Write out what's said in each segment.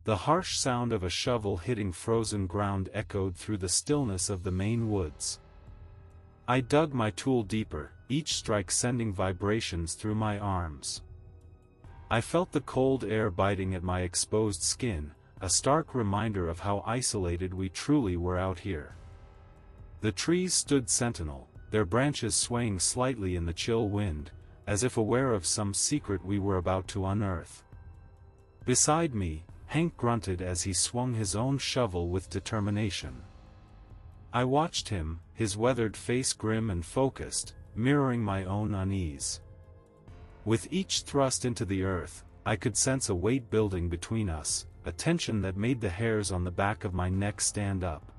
The harsh sound of a shovel hitting frozen ground echoed through the stillness of the Maine woods. I dug my tool deeper, each strike sending vibrations through my arms. I felt the cold air biting at my exposed skin, a stark reminder of how isolated we truly were out here. The trees stood sentinel, their branches swaying slightly in the chill wind, as if aware of some secret we were about to unearth. Beside me, Hank grunted as he swung his own shovel with determination. I watched him, his weathered face grim and focused, mirroring my own unease. With each thrust into the earth, I could sense a weight building between us, a tension that made the hairs on the back of my neck stand up.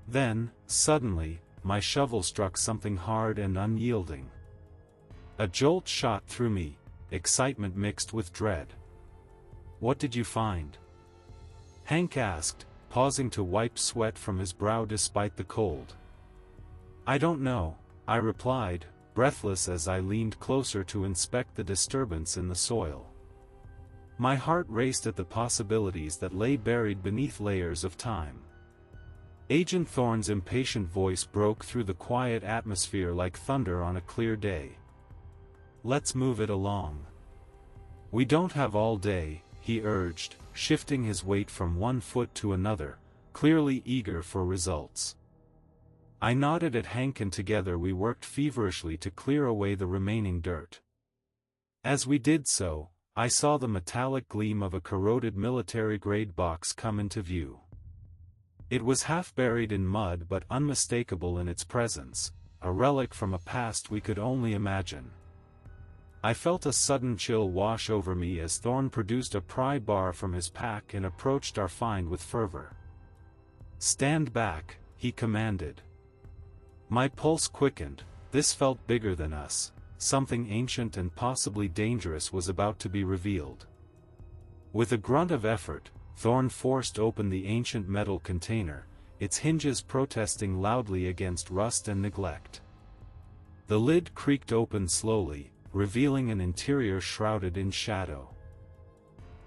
Then, suddenly, my shovel struck something hard and unyielding. A jolt shot through me, excitement mixed with dread. "What did you find?" Hank asked, pausing to wipe sweat from his brow despite the cold. "I don't know," I replied, breathless as I leaned closer to inspect the disturbance in the soil. My heart raced at the possibilities that lay buried beneath layers of time. Agent Thorne's impatient voice broke through the quiet atmosphere like thunder on a clear day. "Let's move it along. We don't have all day," he urged, shifting his weight from one foot to another, clearly eager for results. I nodded at Hank and together we worked feverishly to clear away the remaining dirt. As we did so, I saw the metallic gleam of a corroded military-grade box come into view. It was half buried in mud but unmistakable in its presence, a relic from a past we could only imagine. I felt a sudden chill wash over me as Thorne produced a pry bar from his pack and approached our find with fervor. "Stand back," he commanded. My pulse quickened. This felt bigger than us. Something ancient and possibly dangerous was about to be revealed. With a grunt of effort, Thorne forced open the ancient metal container, its hinges protesting loudly against rust and neglect. The lid creaked open slowly, revealing an interior shrouded in shadow.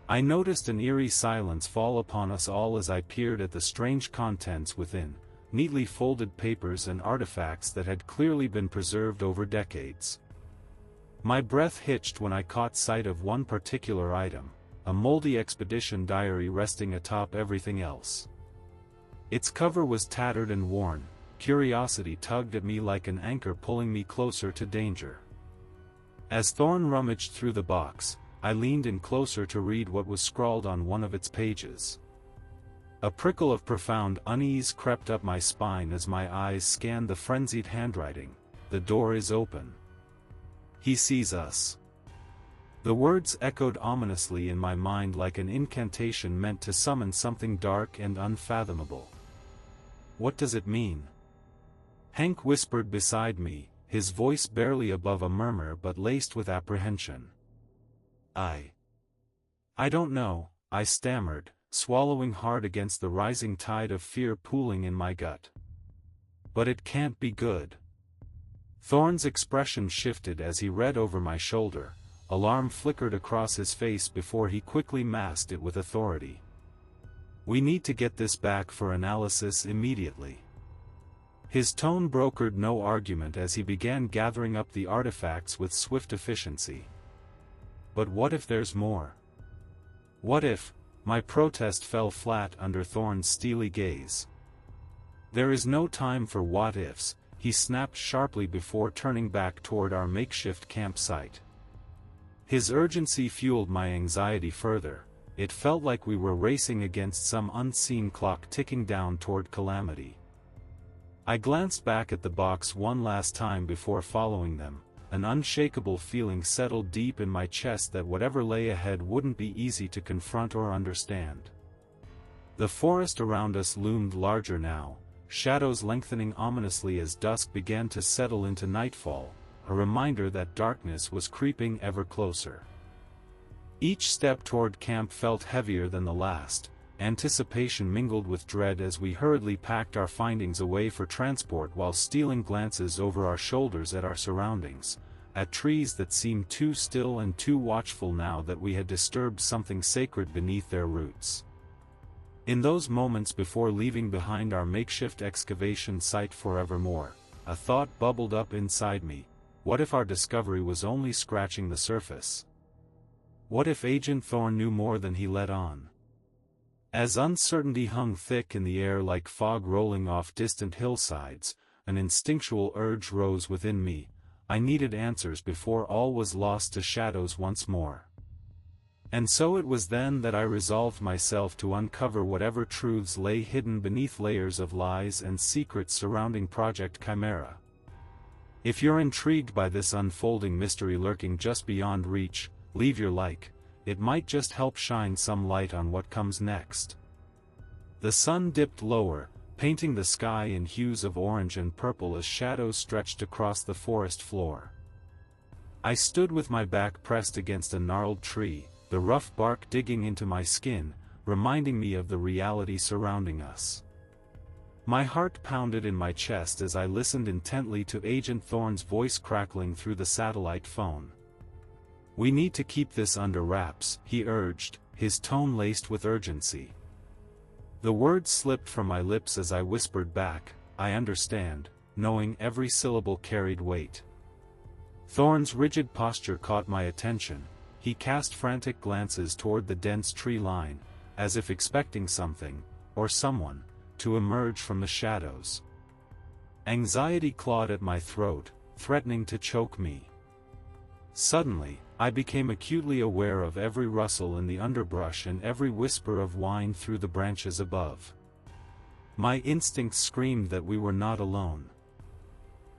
I noticed an eerie silence fall upon us all as I peered at the strange contents within, neatly folded papers and artifacts that had clearly been preserved over decades. My breath hitched when I caught sight of one particular item, a moldy expedition diary resting atop everything else. Its cover was tattered and worn, curiosity tugged at me like an anchor pulling me closer to danger. As Thorne rummaged through the box, I leaned in closer to read what was scrawled on one of its pages. A prickle of profound unease crept up my spine as my eyes scanned the frenzied handwriting. "The door is open. He sees us." The words echoed ominously in my mind like an incantation meant to summon something dark and unfathomable. "What does it mean?" Hank whispered beside me, his voice barely above a murmur but laced with apprehension. I don't know," I stammered, swallowing hard against the rising tide of fear pooling in my gut. "But it can't be good." Thorne's expression shifted as he read over my shoulder. Alarm flickered across his face before he quickly masked it with authority. "We need to get this back for analysis immediately." His tone brokered no argument as he began gathering up the artifacts with swift efficiency. "But what if there's more? What if—" My protest fell flat under Thorne's steely gaze. "There is no time for what-ifs," he snapped sharply before turning back toward our makeshift campsite. His urgency fueled my anxiety further. It felt like we were racing against some unseen clock ticking down toward calamity. I glanced back at the box one last time before following them. An unshakable feeling settled deep in my chest that whatever lay ahead wouldn't be easy to confront or understand. The forest around us loomed larger now, shadows lengthening ominously as dusk began to settle into nightfall, a reminder that darkness was creeping ever closer. Each step toward camp felt heavier than the last. Anticipation mingled with dread as we hurriedly packed our findings away for transport while stealing glances over our shoulders at our surroundings, at trees that seemed too still and too watchful now that we had disturbed something sacred beneath their roots. In those moments before leaving behind our makeshift excavation site forevermore, a thought bubbled up inside me: what if our discovery was only scratching the surface? What if Agent Thorne knew more than he let on? As uncertainty hung thick in the air like fog rolling off distant hillsides, an instinctual urge rose within me. I needed answers before all was lost to shadows once more. And so it was then that I resolved myself to uncover whatever truths lay hidden beneath layers of lies and secrets surrounding Project Chimera. If you're intrigued by this unfolding mystery lurking just beyond reach, leave your like. It might just help shine some light on what comes next. The sun dipped lower, painting the sky in hues of orange and purple as shadows stretched across the forest floor. I stood with my back pressed against a gnarled tree, the rough bark digging into my skin, reminding me of the reality surrounding us. My heart pounded in my chest as I listened intently to Agent Thorne's voice crackling through the satellite phone. "We need to keep this under wraps," he urged, his tone laced with urgency. The words slipped from my lips as I whispered back, "I understand," knowing every syllable carried weight. Thorne's rigid posture caught my attention. He cast frantic glances toward the dense tree line, as if expecting something, or someone, to emerge from the shadows. Anxiety clawed at my throat, threatening to choke me. Suddenly, I became acutely aware of every rustle in the underbrush and every whisper of whine through the branches above. My instincts screamed that we were not alone.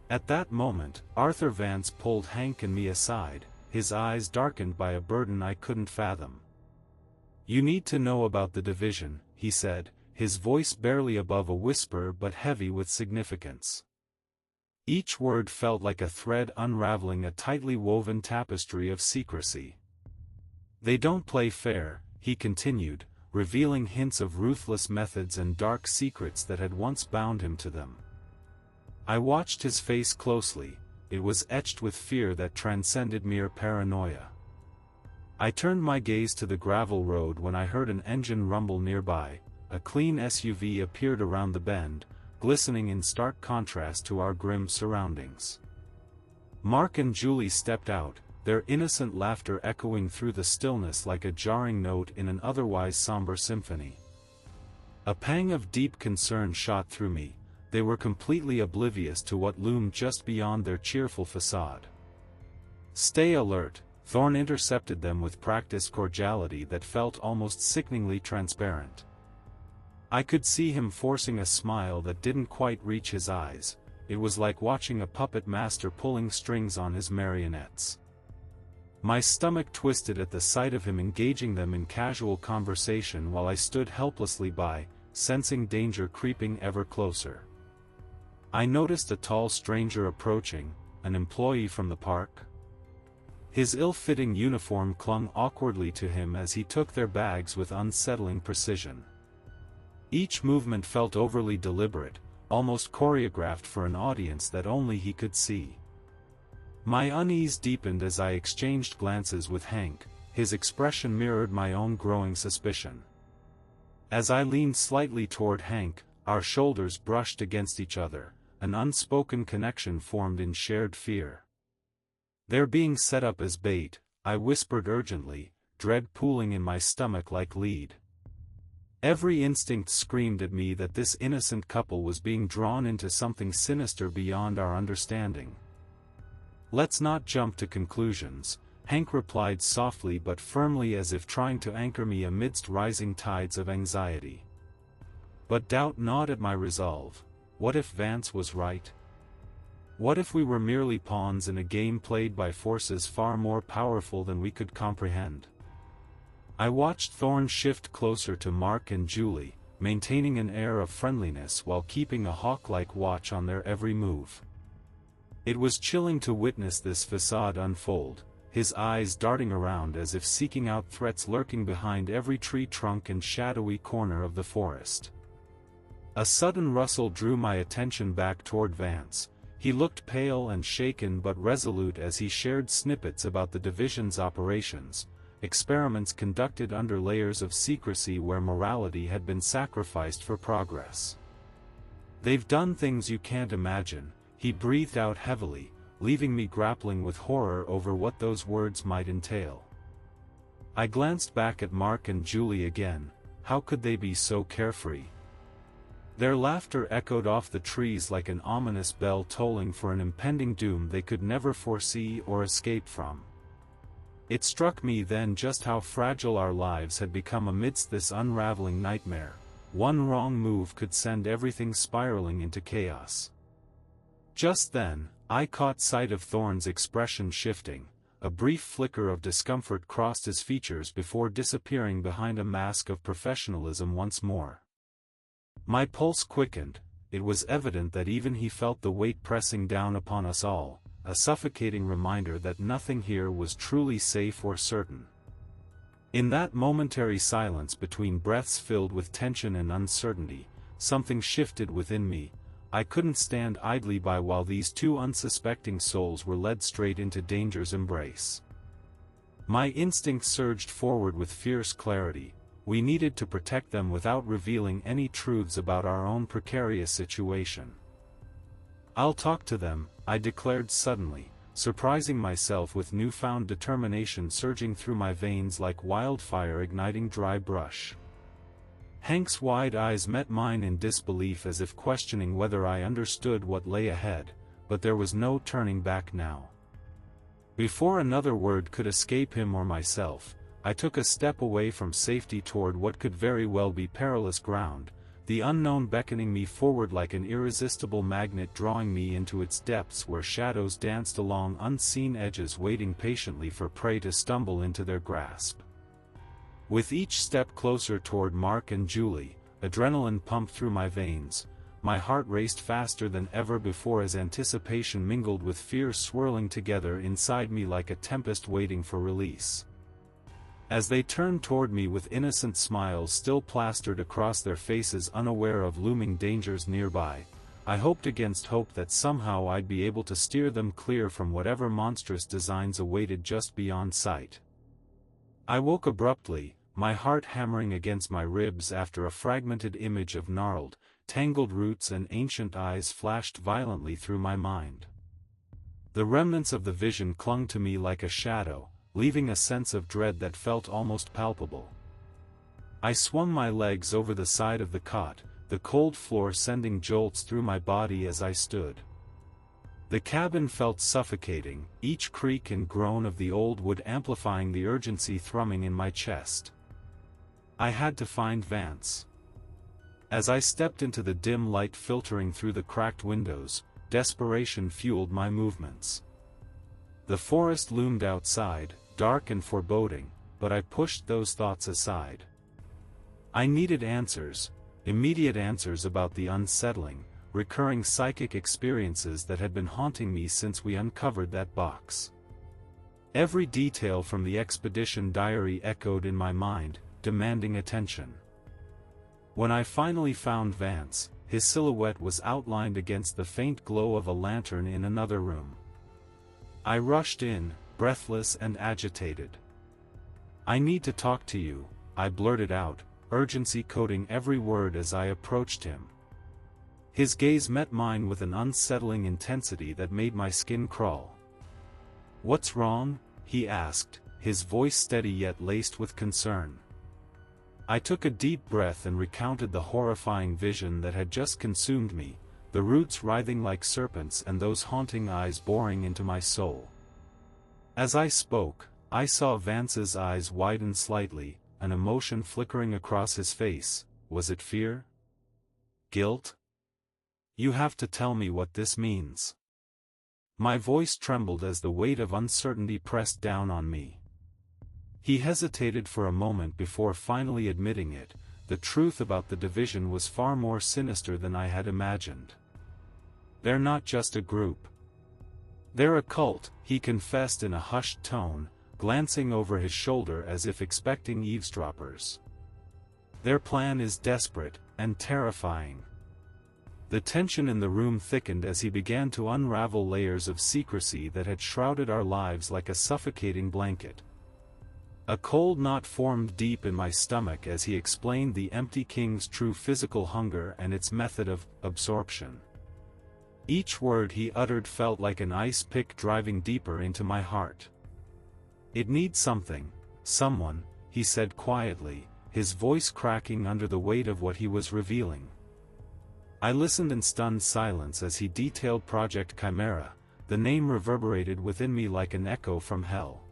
At that moment, Arthur Vance pulled Hank and me aside, his eyes darkened by a burden I couldn't fathom. "You need to know about the division," he said, his voice barely above a whisper but heavy with significance. Each word felt like a thread unraveling a tightly woven tapestry of secrecy. "They don't play fair," he continued, revealing hints of ruthless methods and dark secrets that had once bound him to them. I watched his face closely. It was etched with fear that transcended mere paranoia. I turned my gaze to the gravel road when I heard an engine rumble nearby. A clean SUV appeared around the bend, glistening in stark contrast to our grim surroundings. Mark and Julie stepped out, their innocent laughter echoing through the stillness like a jarring note in an otherwise somber symphony. A pang of deep concern shot through me. They were completely oblivious to what loomed just beyond their cheerful facade. "Stay alert," Thorne intercepted them with practiced cordiality that felt almost sickeningly transparent. I could see him forcing a smile that didn't quite reach his eyes. It was like watching a puppet master pulling strings on his marionettes. My stomach twisted at the sight of him engaging them in casual conversation while I stood helplessly by, sensing danger creeping ever closer. I noticed a tall stranger approaching, an employee from the park. His ill-fitting uniform clung awkwardly to him as he took their bags with unsettling precision. Each movement felt overly deliberate, almost choreographed for an audience that only he could see. My unease deepened as I exchanged glances with Hank. His expression mirrored my own growing suspicion. As I leaned slightly toward Hank, our shoulders brushed against each other, an unspoken connection formed in shared fear. "They're being set up as bait," I whispered urgently, dread pooling in my stomach like lead. Every instinct screamed at me that this innocent couple was being drawn into something sinister beyond our understanding. "Let's not jump to conclusions," Hank replied softly but firmly, as if trying to anchor me amidst rising tides of anxiety. But doubt gnawed at my resolve. What if Vance was right? What if we were merely pawns in a game played by forces far more powerful than we could comprehend? I watched Thorne shift closer to Mark and Julie, maintaining an air of friendliness while keeping a hawk-like watch on their every move. It was chilling to witness this facade unfold, his eyes darting around as if seeking out threats lurking behind every tree trunk and shadowy corner of the forest. A sudden rustle drew my attention back toward Vance, He looked pale and shaken but resolute as he shared snippets about the division's operations, experiments conducted under layers of secrecy where morality had been sacrificed for progress. "They've done things you can't imagine," he breathed out heavily, leaving me grappling with horror over what those words might entail. I glanced back at Mark and Julie again. How could they be so carefree? Their laughter echoed off the trees like an ominous bell tolling for an impending doom they could never foresee or escape from. It struck me then just how fragile our lives had become amidst this unraveling nightmare. One wrong move could send everything spiraling into chaos. Just then, I caught sight of Thorne's expression shifting. A brief flicker of discomfort crossed his features before disappearing behind a mask of professionalism once more. My pulse quickened. It was evident that even he felt the weight pressing down upon us all, a suffocating reminder that nothing here was truly safe or certain. In that momentary silence between breaths filled with tension and uncertainty, something shifted within me. I couldn't stand idly by while these two unsuspecting souls were led straight into danger's embrace. My instinct surged forward with fierce clarity. We needed to protect them without revealing any truths about our own precarious situation. "I'll talk to them," I declared suddenly, surprising myself with newfound determination surging through my veins like wildfire igniting dry brush. Hank's wide eyes met mine in disbelief as if questioning whether I understood what lay ahead, but there was no turning back now. Before another word could escape him or myself, I took a step away from safety toward what could very well be perilous ground, the unknown beckoning me forward like an irresistible magnet drawing me into its depths where shadows danced along unseen edges waiting patiently for prey to stumble into their grasp. With each step closer toward Mark and Julie, adrenaline pumped through my veins. My heart raced faster than ever before as anticipation mingled with fear swirling together inside me like a tempest waiting for release. As they turned toward me with innocent smiles still plastered across their faces, unaware of looming dangers nearby, I hoped against hope that somehow I'd be able to steer them clear from whatever monstrous designs awaited just beyond sight. I woke abruptly, my heart hammering against my ribs after a fragmented image of gnarled, tangled roots and ancient eyes flashed violently through my mind. The remnants of the vision clung to me like a shadow, leaving a sense of dread that felt almost palpable. I swung my legs over the side of the cot, the cold floor sending jolts through my body as I stood. The cabin felt suffocating, each creak and groan of the old wood amplifying the urgency thrumming in my chest. I had to find Vance. As I stepped into the dim light filtering through the cracked windows, desperation fueled my movements. The forest loomed outside, dark and foreboding, but I pushed those thoughts aside. I needed answers, immediate answers about the unsettling, recurring psychic experiences that had been haunting me since we uncovered that box. Every detail from the expedition diary echoed in my mind, demanding attention. When I finally found Vance, his silhouette was outlined against the faint glow of a lantern in another room. I rushed in, breathless and agitated. "I need to talk to you," I blurted out, urgency coating every word as I approached him. His gaze met mine with an unsettling intensity that made my skin crawl. "What's wrong?" he asked, his voice steady yet laced with concern. I took a deep breath and recounted the horrifying vision that had just consumed me, the roots writhing like serpents and those haunting eyes boring into my soul. As I spoke, I saw Vance's eyes widen slightly, an emotion flickering across his face. Was it fear? Guilt? "You have to tell me what this means." My voice trembled as the weight of uncertainty pressed down on me. He hesitated for a moment before finally admitting it. The truth about the division was far more sinister than I had imagined. "They're not just a group. They're a cult," he confessed in a hushed tone, glancing over his shoulder as if expecting eavesdroppers. "Their plan is desperate and terrifying. The tension in the room thickened as he began to unravel layers of secrecy that had shrouded our lives like a suffocating blanket. A cold knot formed deep in my stomach as he explained the Empty King's true physical hunger and its method of absorption. Each word he uttered felt like an ice pick driving deeper into my heart. "It needs something, someone," he said quietly, his voice cracking under the weight of what he was revealing. I listened in stunned silence as he detailed Project Chimera. The name reverberated within me like an echo from hell.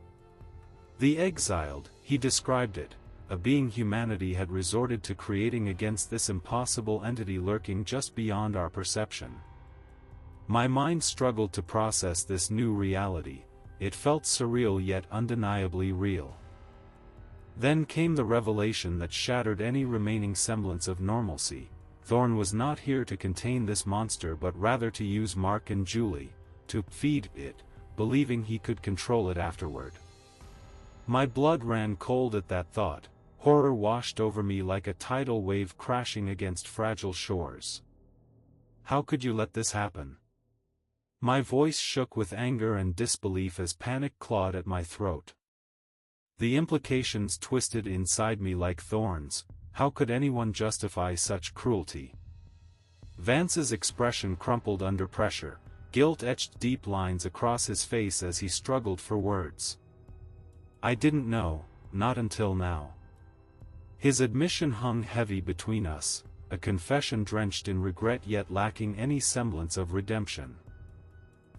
The Exiled, he described it, a being humanity had resorted to creating against this impossible entity lurking just beyond our perception. My mind struggled to process this new reality. It felt surreal yet undeniably real. Then came the revelation that shattered any remaining semblance of normalcy. Thorn was not here to contain this monster but rather to use Mark and Julie, to feed it, believing he could control it afterward. My blood ran cold at that thought. Horror washed over me like a tidal wave crashing against fragile shores. How could you let this happen? My voice shook with anger and disbelief as panic clawed at my throat. The implications twisted inside me like thorns. How could anyone justify such cruelty? Vance's expression crumpled under pressure, guilt etched deep lines across his face as he struggled for words. I didn't know, not until now. His admission hung heavy between us, a confession drenched in regret yet lacking any semblance of redemption.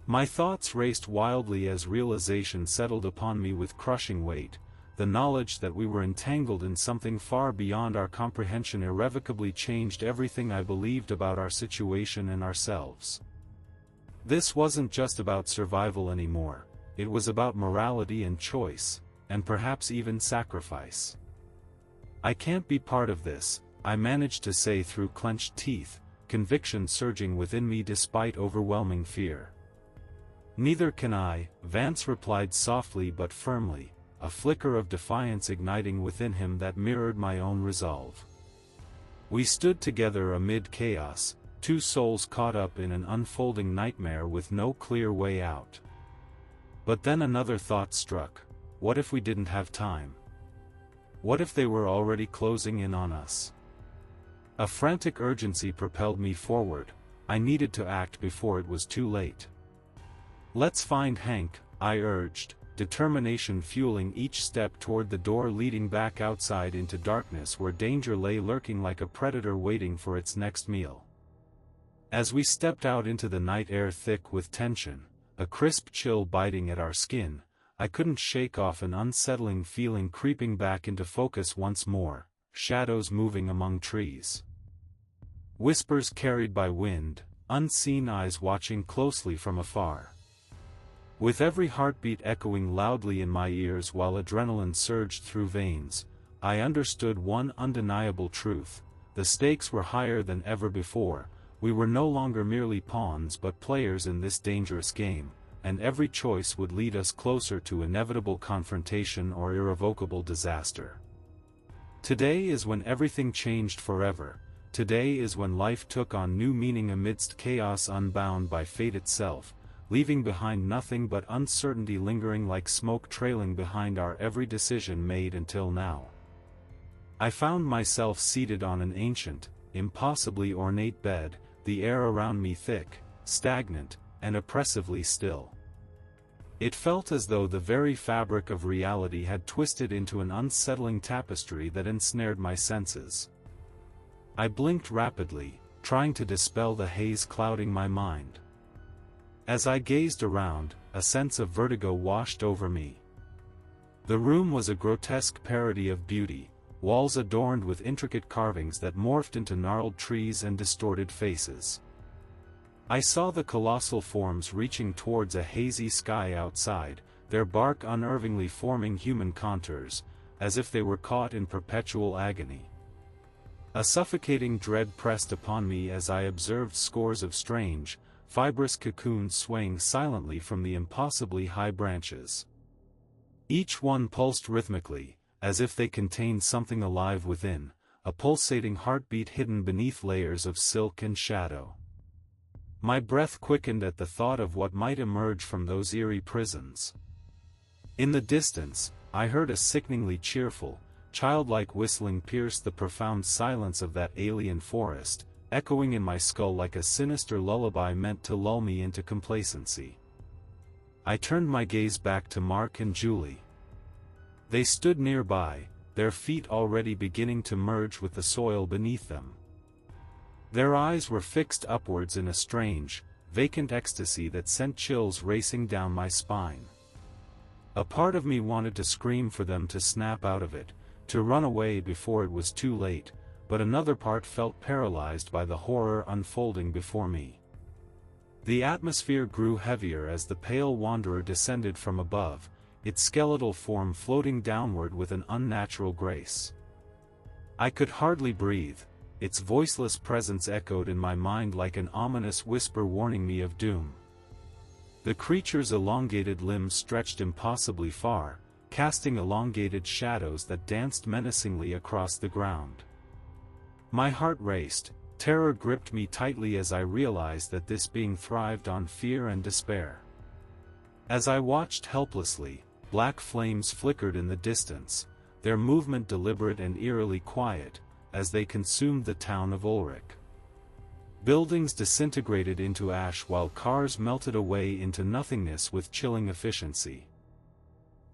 My thoughts raced wildly as realization settled upon me with crushing weight. The knowledge that we were entangled in something far beyond our comprehension irrevocably changed everything I believed about our situation and ourselves. This wasn't just about survival anymore, it was about morality and choice, and perhaps even sacrifice. I can't be part of this, I managed to say through clenched teeth, conviction surging within me despite overwhelming fear. Neither can I, Vance replied softly but firmly, a flicker of defiance igniting within him that mirrored my own resolve. We stood together amid chaos, two souls caught up in an unfolding nightmare with no clear way out. But then another thought struck. What if we didn't have time? What if they were already closing in on us? A frantic urgency propelled me forward. I needed to act before it was too late. Let's find Hank, I urged, determination fueling each step toward the door leading back outside into darkness where danger lay lurking like a predator waiting for its next meal. As we stepped out into the night air thick with tension, a crisp chill biting at our skin, I couldn't shake off an unsettling feeling creeping back into focus once more, shadows moving among trees. Whispers carried by wind, unseen eyes watching closely from afar. With every heartbeat echoing loudly in my ears while adrenaline surged through veins, I understood one undeniable truth: the stakes were higher than ever before. We were no longer merely pawns but players in this dangerous game, and every choice would lead us closer to inevitable confrontation or irrevocable disaster. Today is when everything changed forever. Today is when life took on new meaning amidst chaos unbound by fate itself, leaving behind nothing but uncertainty lingering like smoke trailing behind our every decision made until now. I found myself seated on an ancient, impossibly ornate bed, the air around me thick, stagnant, and oppressively still. It felt as though the very fabric of reality had twisted into an unsettling tapestry that ensnared my senses. I blinked rapidly, trying to dispel the haze clouding my mind. As I gazed around, a sense of vertigo washed over me. The room was a grotesque parody of beauty, walls adorned with intricate carvings that morphed into gnarled trees and distorted faces. I saw the colossal forms reaching towards a hazy sky outside, their bark unnervingly forming human contours, as if they were caught in perpetual agony. A suffocating dread pressed upon me as I observed scores of strange, fibrous cocoons swaying silently from the impossibly high branches. Each one pulsed rhythmically, as if they contained something alive within, a pulsating heartbeat hidden beneath layers of silk and shadow. My breath quickened at the thought of what might emerge from those eerie prisons. In the distance, I heard a sickeningly cheerful, childlike whistling pierce the profound silence of that alien forest, echoing in my skull like a sinister lullaby meant to lull me into complacency. I turned my gaze back to Mark and Julie. They stood nearby, their feet already beginning to merge with the soil beneath them. Their eyes were fixed upwards in a strange, vacant ecstasy that sent chills racing down my spine. A part of me wanted to scream for them to snap out of it, to run away before it was too late, but another part felt paralyzed by the horror unfolding before me. The atmosphere grew heavier as the pale wanderer descended from above, its skeletal form floating downward with an unnatural grace. I could hardly breathe, its voiceless presence echoed in my mind like an ominous whisper warning me of doom. The creature's elongated limbs stretched impossibly far, casting elongated shadows that danced menacingly across the ground. My heart raced, terror gripped me tightly as I realized that this being thrived on fear and despair. As I watched helplessly, black flames flickered in the distance, their movement deliberate and eerily quiet, as they consumed the town of Ulrich. Buildings disintegrated into ash while cars melted away into nothingness with chilling efficiency.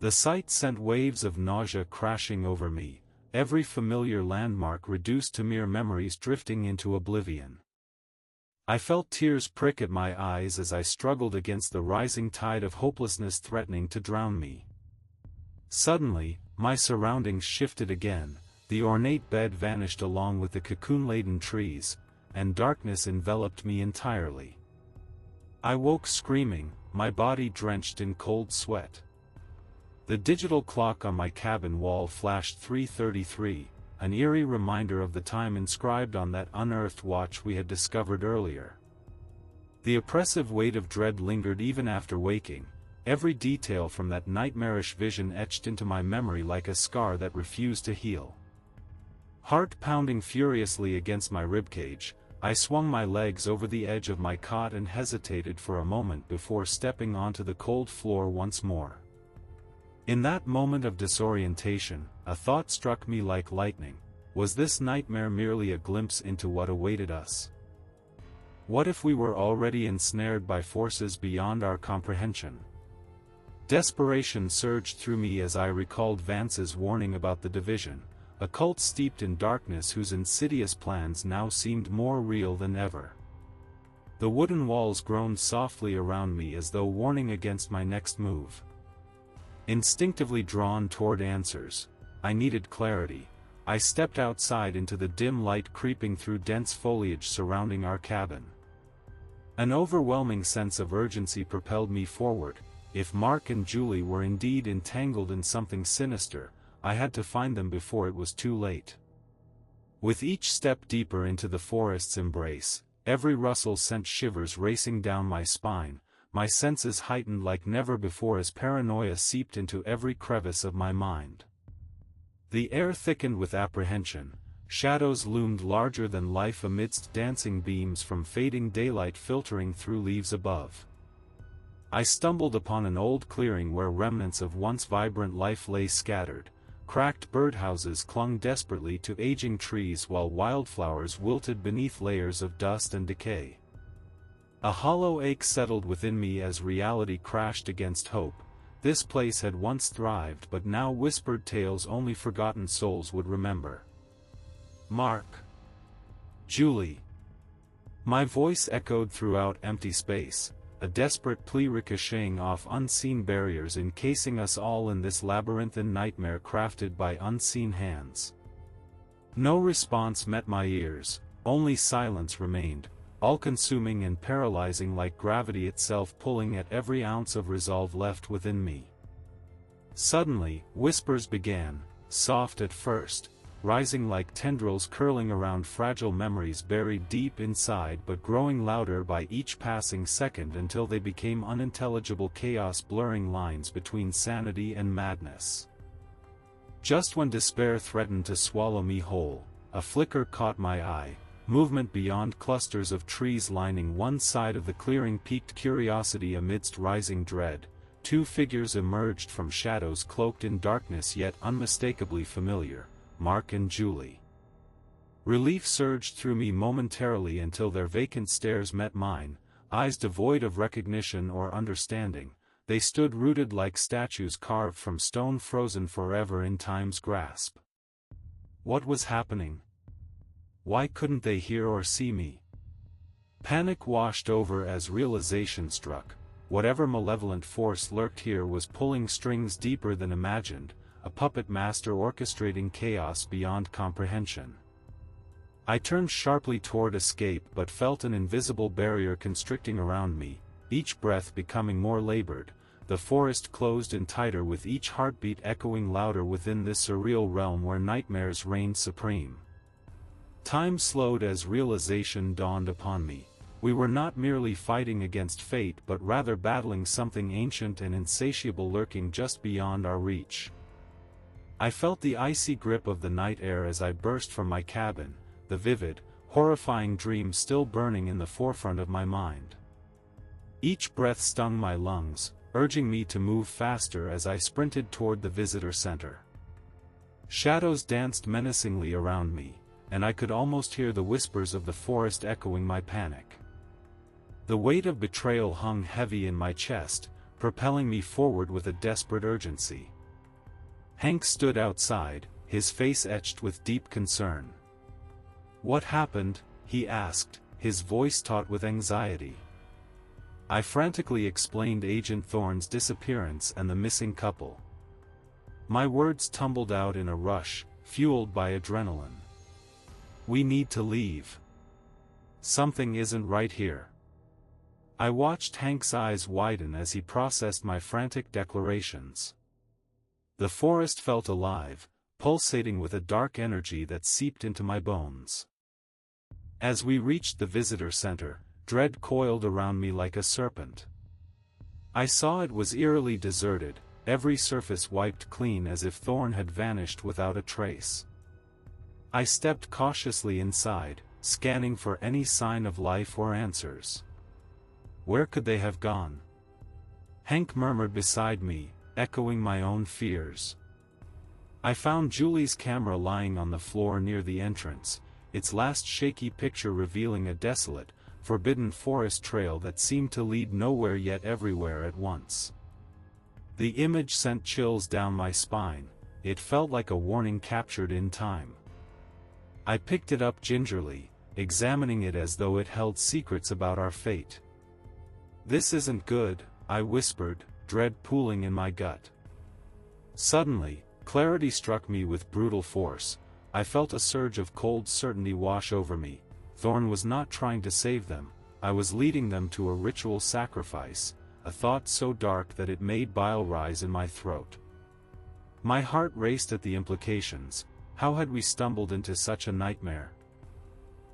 The sight sent waves of nausea crashing over me, every familiar landmark reduced to mere memories drifting into oblivion. I felt tears prick at my eyes as I struggled against the rising tide of hopelessness threatening to drown me. Suddenly, my surroundings shifted again, the ornate bed vanished along with the cocoon-laden trees, and darkness enveloped me entirely. I woke screaming, my body drenched in cold sweat. The digital clock on my cabin wall flashed 3:33, an eerie reminder of the time inscribed on that unearthed watch we had discovered earlier. The oppressive weight of dread lingered even after waking, every detail from that nightmarish vision etched into my memory like a scar that refused to heal. Heart pounding furiously against my ribcage, I swung my legs over the edge of my cot and hesitated for a moment before stepping onto the cold floor once more. In that moment of disorientation, a thought struck me like lightning: was this nightmare merely a glimpse into what awaited us? What if we were already ensnared by forces beyond our comprehension? Desperation surged through me as I recalled Vance's warning about the division, a cult steeped in darkness whose insidious plans now seemed more real than ever. The wooden walls groaned softly around me as though warning against my next move. Instinctively drawn toward answers, I needed clarity. I stepped outside into the dim light creeping through dense foliage surrounding our cabin. An overwhelming sense of urgency propelled me forward. If Mark and Julie were indeed entangled in something sinister, I had to find them before it was too late. With each step deeper into the forest's embrace, every rustle sent shivers racing down my spine, my senses heightened like never before as paranoia seeped into every crevice of my mind. The air thickened with apprehension, shadows loomed larger than life amidst dancing beams from fading daylight filtering through leaves above. I stumbled upon an old clearing where remnants of once vibrant life lay scattered. Cracked birdhouses clung desperately to aging trees while wildflowers wilted beneath layers of dust and decay. A hollow ache settled within me as reality crashed against hope. This place had once thrived, but now whispered tales only forgotten souls would remember. Mark. Julie. My voice echoed throughout empty space, a desperate plea ricocheting off unseen barriers encasing us all in this labyrinthine nightmare crafted by unseen hands. No response met my ears, only silence remained, all-consuming and paralyzing like gravity itself pulling at every ounce of resolve left within me. Suddenly, whispers began, soft at first, rising like tendrils curling around fragile memories buried deep inside but growing louder by each passing second until they became unintelligible chaos blurring lines between sanity and madness. Just when despair threatened to swallow me whole, a flicker caught my eye, movement beyond clusters of trees lining one side of the clearing piqued curiosity amidst rising dread. Two figures emerged from shadows cloaked in darkness yet unmistakably familiar, Mark and Julie. Relief surged through me momentarily until their vacant stares met mine, eyes devoid of recognition or understanding. They stood rooted like statues carved from stone, frozen forever in time's grasp. What was happening? Why couldn't they hear or see me? Panic washed over as realization struck. Whatever malevolent force lurked here was pulling strings deeper than imagined, a puppet master orchestrating chaos beyond comprehension. I turned sharply toward escape but felt an invisible barrier constricting around me, each breath becoming more labored. The forest closed in tighter with each heartbeat echoing louder within this surreal realm where nightmares reigned supreme. Time slowed as realization dawned upon me. We were not merely fighting against fate but rather battling something ancient and insatiable lurking just beyond our reach. I felt the icy grip of the night air as I burst from my cabin, the vivid, horrifying dream still burning in the forefront of my mind. Each breath stung my lungs, urging me to move faster as I sprinted toward the visitor center. Shadows danced menacingly around me, and I could almost hear the whispers of the forest echoing my panic. The weight of betrayal hung heavy in my chest, propelling me forward with a desperate urgency. Hank stood outside, his face etched with deep concern. "What happened?" he asked, his voice taut with anxiety. I frantically explained Agent Thorne's disappearance and the missing couple. My words tumbled out in a rush, fueled by adrenaline. "We need to leave. Something isn't right here." I watched Hank's eyes widen as he processed my frantic declarations. The forest felt alive, pulsating with a dark energy that seeped into my bones. As we reached the visitor center, dread coiled around me like a serpent. I saw it was eerily deserted, every surface wiped clean as if Thorne had vanished without a trace. I stepped cautiously inside, scanning for any sign of life or answers. Where could they have gone? Hank murmured beside me, echoing my own fears. I found Julie's camera lying on the floor near the entrance, its last shaky picture revealing a desolate, forbidden forest trail that seemed to lead nowhere yet everywhere at once. The image sent chills down my spine, it felt like a warning captured in time. I picked it up gingerly, examining it as though it held secrets about our fate. "This isn't good," I whispered, dread pooling in my gut. Suddenly, clarity struck me with brutal force. I felt a surge of cold certainty wash over me. Thorne was not trying to save them, I was leading them to a ritual sacrifice, a thought so dark that it made bile rise in my throat. My heart raced at the implications. How had we stumbled into such a nightmare?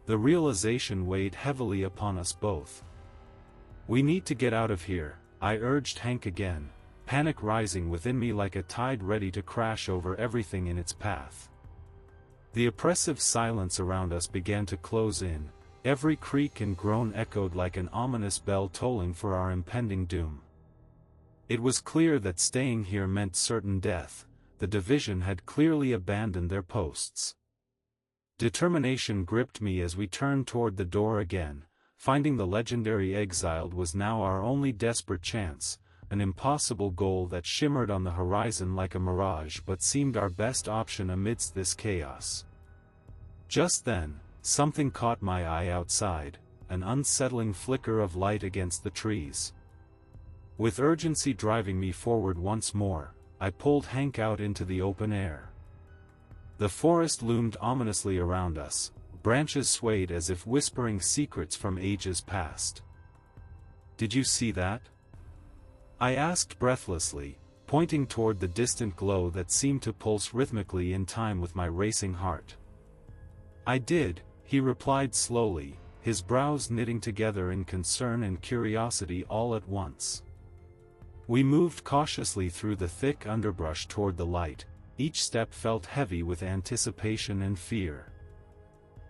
The realization weighed heavily upon us both. "We need to get out of here," I urged Hank again, panic rising within me like a tide ready to crash over everything in its path. The oppressive silence around us began to close in, every creak and groan echoed like an ominous bell tolling for our impending doom. It was clear that staying here meant certain death. The division had clearly abandoned their posts. Determination gripped me as we turned toward the door again. Finding the legendary exiled was now our only desperate chance, an impossible goal that shimmered on the horizon like a mirage but seemed our best option amidst this chaos. Just then, something caught my eye outside, an unsettling flicker of light against the trees. With urgency driving me forward once more, I pulled Hank out into the open air. The forest loomed ominously around us, branches swayed as if whispering secrets from ages past. "Did you see that?" I asked breathlessly, pointing toward the distant glow that seemed to pulse rhythmically in time with my racing heart. "I did," he replied slowly, his brows knitting together in concern and curiosity all at once. We moved cautiously through the thick underbrush toward the light, each step felt heavy with anticipation and fear.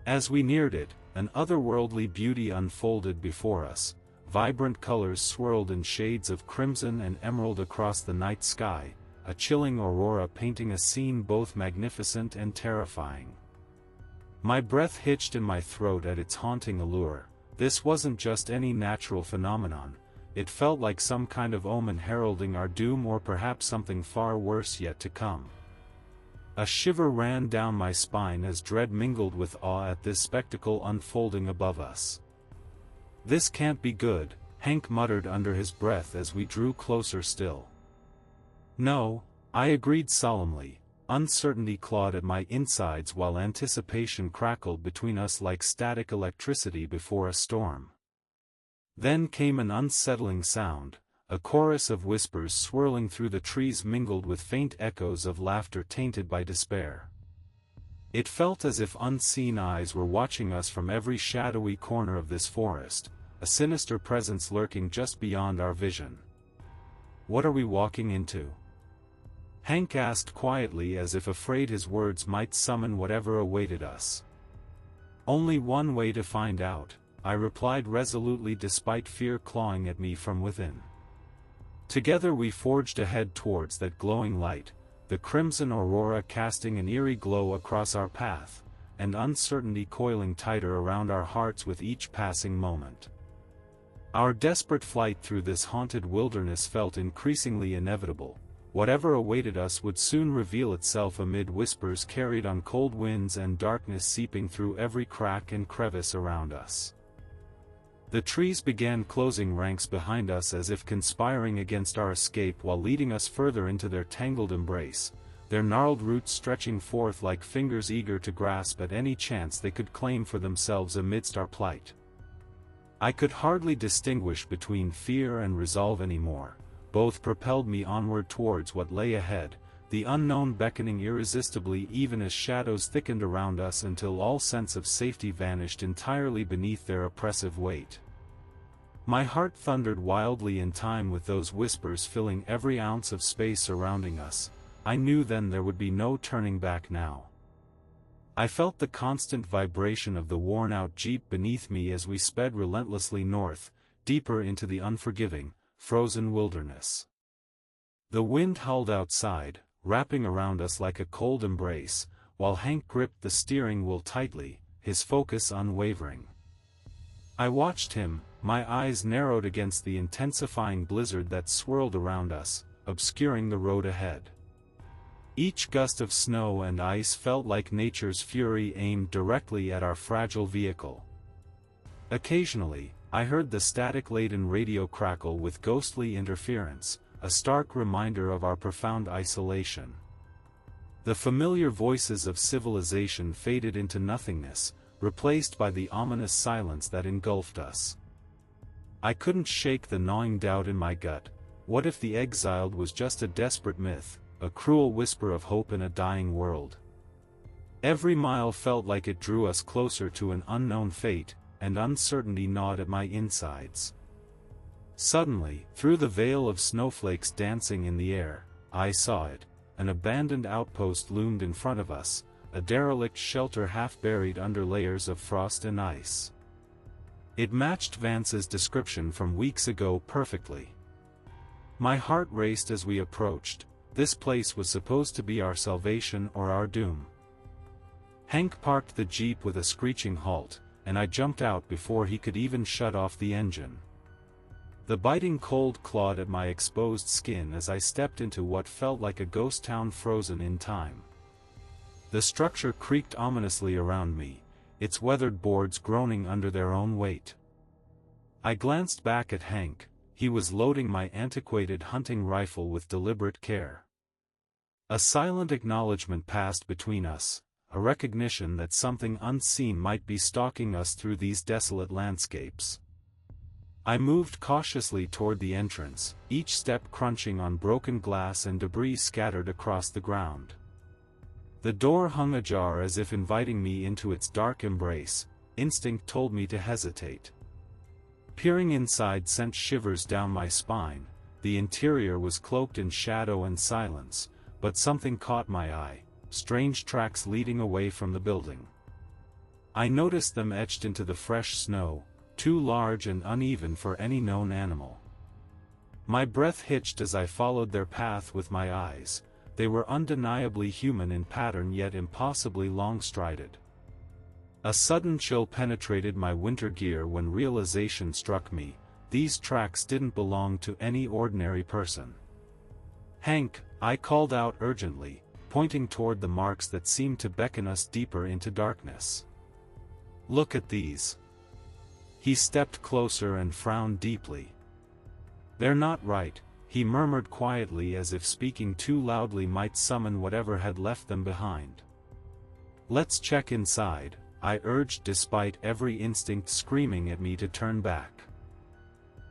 As we neared it, an otherworldly beauty unfolded before us. Vibrant colors swirled in shades of crimson and emerald across the night sky, a chilling aurora painting a scene both magnificent and terrifying. My breath hitched in my throat at its haunting allure. This wasn't just any natural phenomenon, it felt like some kind of omen heralding our doom, or perhaps something far worse yet to come. A shiver ran down my spine as dread mingled with awe at this spectacle unfolding above us. "This can't be good," Hank muttered under his breath as we drew closer still. "No," I agreed solemnly. Uncertainty clawed at my insides while anticipation crackled between us like static electricity before a storm. Then came an unsettling sound, a chorus of whispers swirling through the trees mingled with faint echoes of laughter tainted by despair. It felt as if unseen eyes were watching us from every shadowy corner of this forest, a sinister presence lurking just beyond our vision. "What are we walking into?" Hank asked quietly, as if afraid his words might summon whatever awaited us. "Only one way to find out," I replied resolutely despite fear clawing at me from within. Together we forged ahead towards that glowing light, the crimson aurora casting an eerie glow across our path, and uncertainty coiling tighter around our hearts with each passing moment. Our desperate flight through this haunted wilderness felt increasingly inevitable. Whatever awaited us would soon reveal itself amid whispers carried on cold winds and darkness seeping through every crack and crevice around us. The trees began closing ranks behind us as if conspiring against our escape while leading us further into their tangled embrace, their gnarled roots stretching forth like fingers eager to grasp at any chance they could claim for themselves amidst our plight. I could hardly distinguish between fear and resolve anymore. Both propelled me onward towards what lay ahead, the unknown beckoning irresistibly even as shadows thickened around us until all sense of safety vanished entirely beneath their oppressive weight. My heart thundered wildly in time with those whispers filling every ounce of space surrounding us. I knew then there would be no turning back now. I felt the constant vibration of the worn-out jeep beneath me as we sped relentlessly north, deeper into the unforgiving, frozen wilderness. The wind howled outside, wrapping around us like a cold embrace, while Hank gripped the steering wheel tightly, his focus unwavering. I watched him, my eyes narrowed against the intensifying blizzard that swirled around us, obscuring the road ahead. Each gust of snow and ice felt like nature's fury aimed directly at our fragile vehicle. Occasionally, I heard the static-laden radio crackle with ghostly interference, a stark reminder of our profound isolation. The familiar voices of civilization faded into nothingness, replaced by the ominous silence that engulfed us. I couldn't shake the gnawing doubt in my gut. What if the exiled was just a desperate myth, a cruel whisper of hope in a dying world? Every mile felt like it drew us closer to an unknown fate, and uncertainty gnawed at my insides. Suddenly, through the veil of snowflakes dancing in the air, I saw it. An abandoned outpost loomed in front of us, a derelict shelter half buried under layers of frost and ice. It matched Vance's description from weeks ago perfectly. My heart raced as we approached. This place was supposed to be our salvation or our doom. Hank parked the jeep with a screeching halt, and I jumped out before he could even shut off the engine. The biting cold clawed at my exposed skin as I stepped into what felt like a ghost town frozen in time. The structure creaked ominously around me, its weathered boards groaning under their own weight. I glanced back at Hank. He was loading my antiquated hunting rifle with deliberate care. A silent acknowledgement passed between us, a recognition that something unseen might be stalking us through these desolate landscapes. I moved cautiously toward the entrance, each step crunching on broken glass and debris scattered across the ground. The door hung ajar as if inviting me into its dark embrace. Instinct told me to hesitate. Peering inside sent shivers down my spine. The interior was cloaked in shadow and silence, but something caught my eye. Strange tracks leading away from the building. I noticed them etched into the fresh snow, too large and uneven for any known animal. My breath hitched as I followed their path with my eyes. They were undeniably human in pattern yet impossibly long-strided. A sudden chill penetrated my winter gear when realization struck me: these tracks didn't belong to any ordinary person. "Hank," I called out urgently, pointing toward the marks that seemed to beckon us deeper into darkness. "Look at these." He stepped closer and frowned deeply. "They're not right," he murmured quietly, as if speaking too loudly might summon whatever had left them behind. "Let's check inside," I urged, despite every instinct screaming at me to turn back.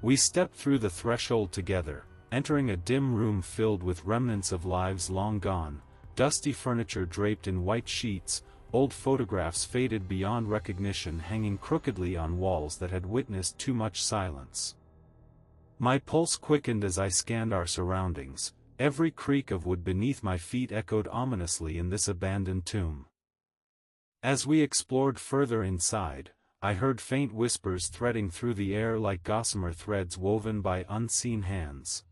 We stepped through the threshold together, entering a dim room filled with remnants of lives long gone, dusty furniture draped in white sheets, old photographs faded beyond recognition hanging crookedly on walls that had witnessed too much silence. My pulse quickened as I scanned our surroundings. Every creak of wood beneath my feet echoed ominously in this abandoned tomb. As we explored further inside, I heard faint whispers threading through the air like gossamer threads woven by unseen hands.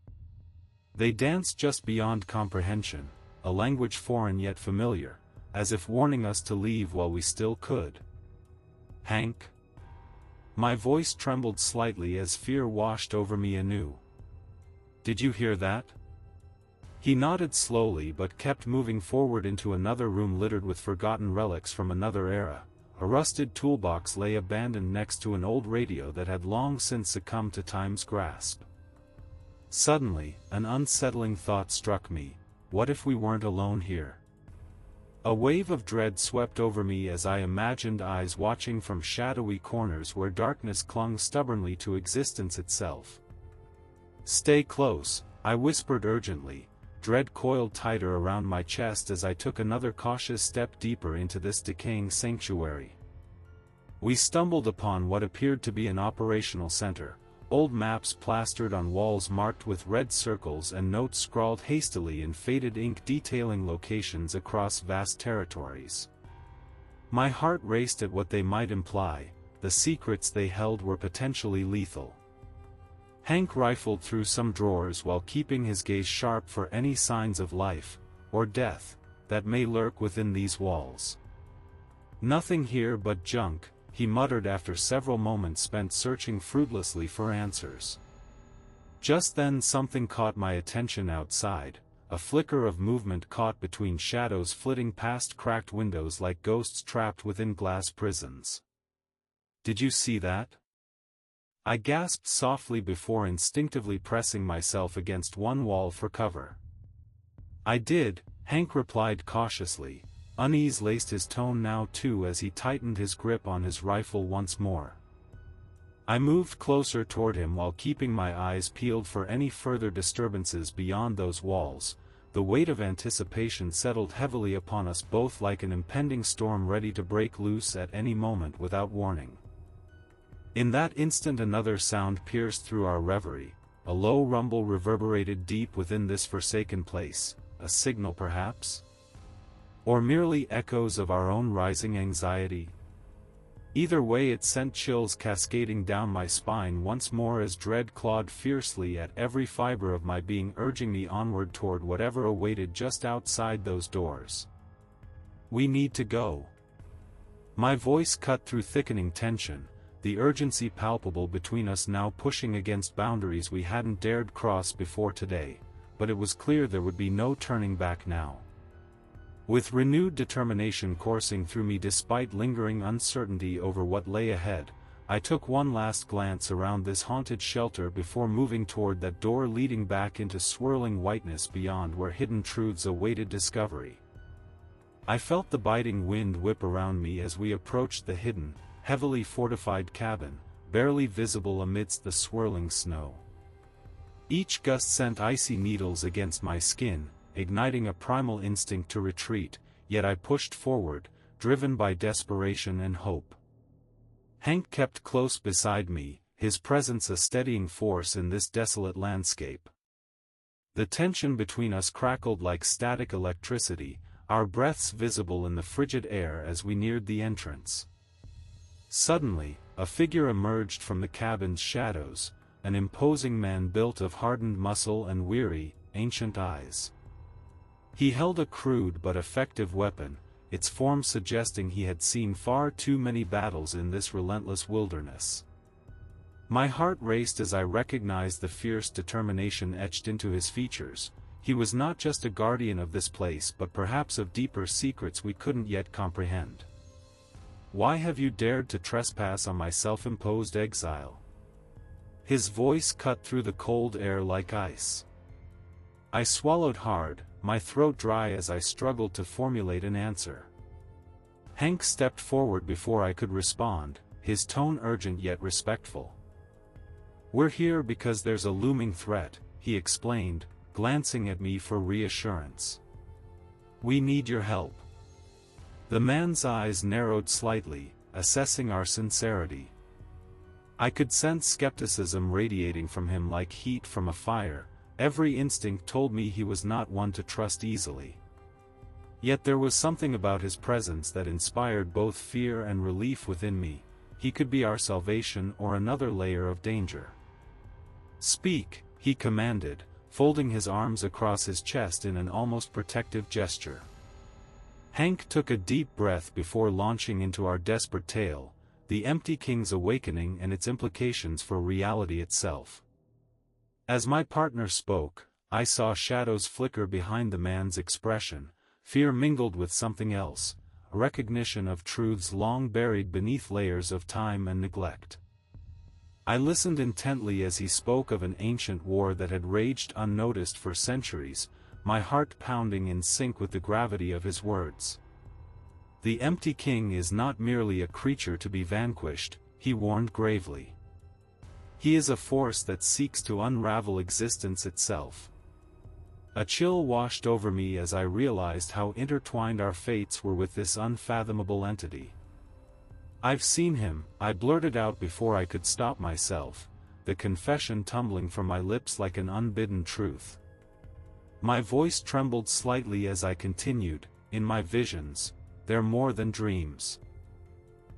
They danced just beyond comprehension, a language foreign yet familiar, as if warning us to leave while we still could. "Hank?" My voice trembled slightly as fear washed over me anew. "Did you hear that?" He nodded slowly but kept moving forward into another room littered with forgotten relics from another era. A rusted toolbox lay abandoned next to an old radio that had long since succumbed to time's grasp. Suddenly, an unsettling thought struck me: what if we weren't alone here? A wave of dread swept over me as I imagined eyes watching from shadowy corners where darkness clung stubbornly to existence itself. "Stay close," I whispered urgently, dread coiled tighter around my chest as I took another cautious step deeper into this decaying sanctuary. We stumbled upon what appeared to be an operational center, old maps plastered on walls marked with red circles and notes scrawled hastily in faded ink detailing locations across vast territories. My heart raced at what they might imply. The secrets they held were potentially lethal. Hank rifled through some drawers while keeping his gaze sharp for any signs of life, or death, that may lurk within these walls. "Nothing here but junk," he muttered after several moments spent searching fruitlessly for answers. Just then something caught my attention outside, a flicker of movement caught between shadows flitting past cracked windows like ghosts trapped within glass prisons. "Did you see that?" I gasped softly before instinctively pressing myself against one wall for cover. "I did," Hank replied cautiously. Unease laced his tone now too as he tightened his grip on his rifle once more. I moved closer toward him while keeping my eyes peeled for any further disturbances beyond those walls. The weight of anticipation settled heavily upon us both like an impending storm ready to break loose at any moment without warning. In that instant another sound pierced through our reverie. A low rumble reverberated deep within this forsaken place, a signal perhaps? Or merely echoes of our own rising anxiety? Either way, it sent chills cascading down my spine once more as dread clawed fiercely at every fiber of my being, urging me onward toward whatever awaited just outside those doors. "We need to go." My voice cut through thickening tension, the urgency palpable between us now pushing against boundaries we hadn't dared cross before today, but it was clear there would be no turning back now. With renewed determination coursing through me despite lingering uncertainty over what lay ahead, I took one last glance around this haunted shelter before moving toward that door leading back into swirling whiteness beyond where hidden truths awaited discovery. I felt the biting wind whip around me as we approached the hidden, heavily fortified cabin, barely visible amidst the swirling snow. Each gust sent icy needles against my skin, igniting a primal instinct to retreat, yet I pushed forward, driven by desperation and hope. Hank kept close beside me, his presence a steadying force in this desolate landscape. The tension between us crackled like static electricity, our breaths visible in the frigid air as we neared the entrance. Suddenly, a figure emerged from the cabin's shadows, an imposing man built of hardened muscle and weary, ancient eyes. He held a crude but effective weapon, its form suggesting he had seen far too many battles in this relentless wilderness. My heart raced as I recognized the fierce determination etched into his features. He was not just a guardian of this place but perhaps of deeper secrets we couldn't yet comprehend. "Why have you dared to trespass on my self-imposed exile?" His voice cut through the cold air like ice. I swallowed hard, my throat dry as I struggled to formulate an answer. Hank stepped forward before I could respond, his tone urgent yet respectful. "We're here because there's a looming threat," he explained, glancing at me for reassurance. "We need your help." The man's eyes narrowed slightly, assessing our sincerity. I could sense skepticism radiating from him like heat from a fire. Every instinct told me he was not one to trust easily. Yet there was something about his presence that inspired both fear and relief within me. He could be our salvation or another layer of danger. "Speak," he commanded, folding his arms across his chest in an almost protective gesture. Hank took a deep breath before launching into our desperate tale, the Empty King's awakening and its implications for reality itself. As my partner spoke, I saw shadows flicker behind the man's expression, fear mingled with something else, a recognition of truths long buried beneath layers of time and neglect. I listened intently as he spoke of an ancient war that had raged unnoticed for centuries, my heart pounding in sync with the gravity of his words. "The Empty King is not merely a creature to be vanquished," he warned gravely. "He is a force that seeks to unravel existence itself." A chill washed over me as I realized how intertwined our fates were with this unfathomable entity. "I've seen him," I blurted out before I could stop myself, the confession tumbling from my lips like an unbidden truth. My voice trembled slightly as I continued, "In my visions, they're more than dreams."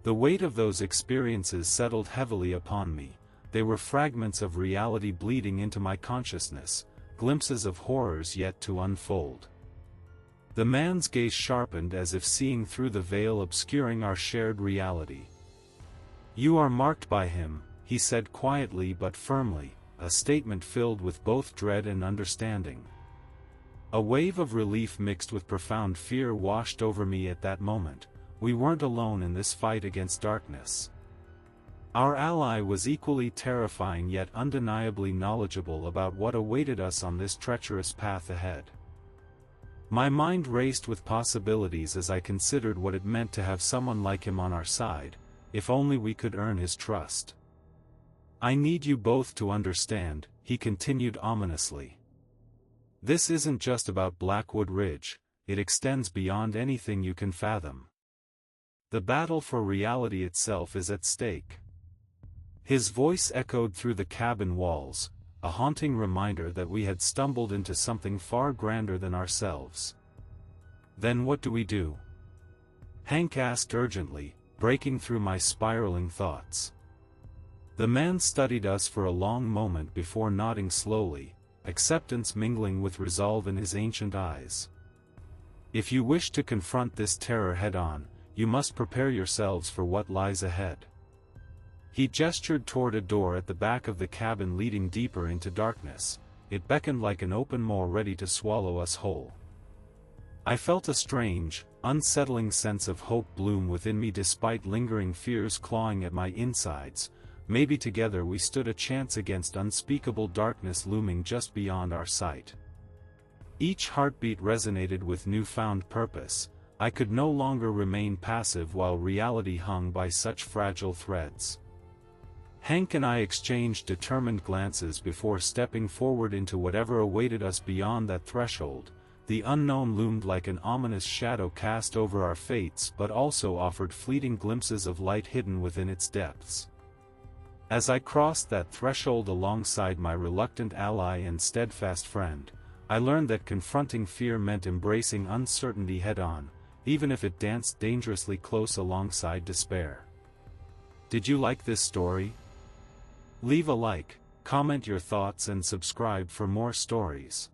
The weight of those experiences settled heavily upon me. They were fragments of reality bleeding into my consciousness, glimpses of horrors yet to unfold. The man's gaze sharpened as if seeing through the veil obscuring our shared reality. "You are marked by him," he said quietly but firmly, a statement filled with both dread and understanding. A wave of relief mixed with profound fear washed over me at that moment. We weren't alone in this fight against darkness. Our ally was equally terrifying yet undeniably knowledgeable about what awaited us on this treacherous path ahead. My mind raced with possibilities as I considered what it meant to have someone like him on our side, if only we could earn his trust. "I need you both to understand," he continued ominously. "This isn't just about Blackwood Ridge, it extends beyond anything you can fathom. The battle for reality itself is at stake." His voice echoed through the cabin walls, a haunting reminder that we had stumbled into something far grander than ourselves. "Then what do we do?" Hank asked urgently, breaking through my spiraling thoughts. The man studied us for a long moment before nodding slowly, acceptance mingling with resolve in his ancient eyes. "If you wish to confront this terror head-on, you must prepare yourselves for what lies ahead." He gestured toward a door at the back of the cabin leading deeper into darkness. It beckoned like an open maw ready to swallow us whole. I felt a strange, unsettling sense of hope bloom within me despite lingering fears clawing at my insides. Maybe together we stood a chance against unspeakable darkness looming just beyond our sight. Each heartbeat resonated with newfound purpose. I could no longer remain passive while reality hung by such fragile threads. Hank and I exchanged determined glances before stepping forward into whatever awaited us beyond that threshold. The unknown loomed like an ominous shadow cast over our fates but also offered fleeting glimpses of light hidden within its depths. As I crossed that threshold alongside my reluctant ally and steadfast friend, I learned that confronting fear meant embracing uncertainty head-on, even if it danced dangerously close alongside despair. Did you like this story? Leave a like, comment your thoughts and subscribe for more stories.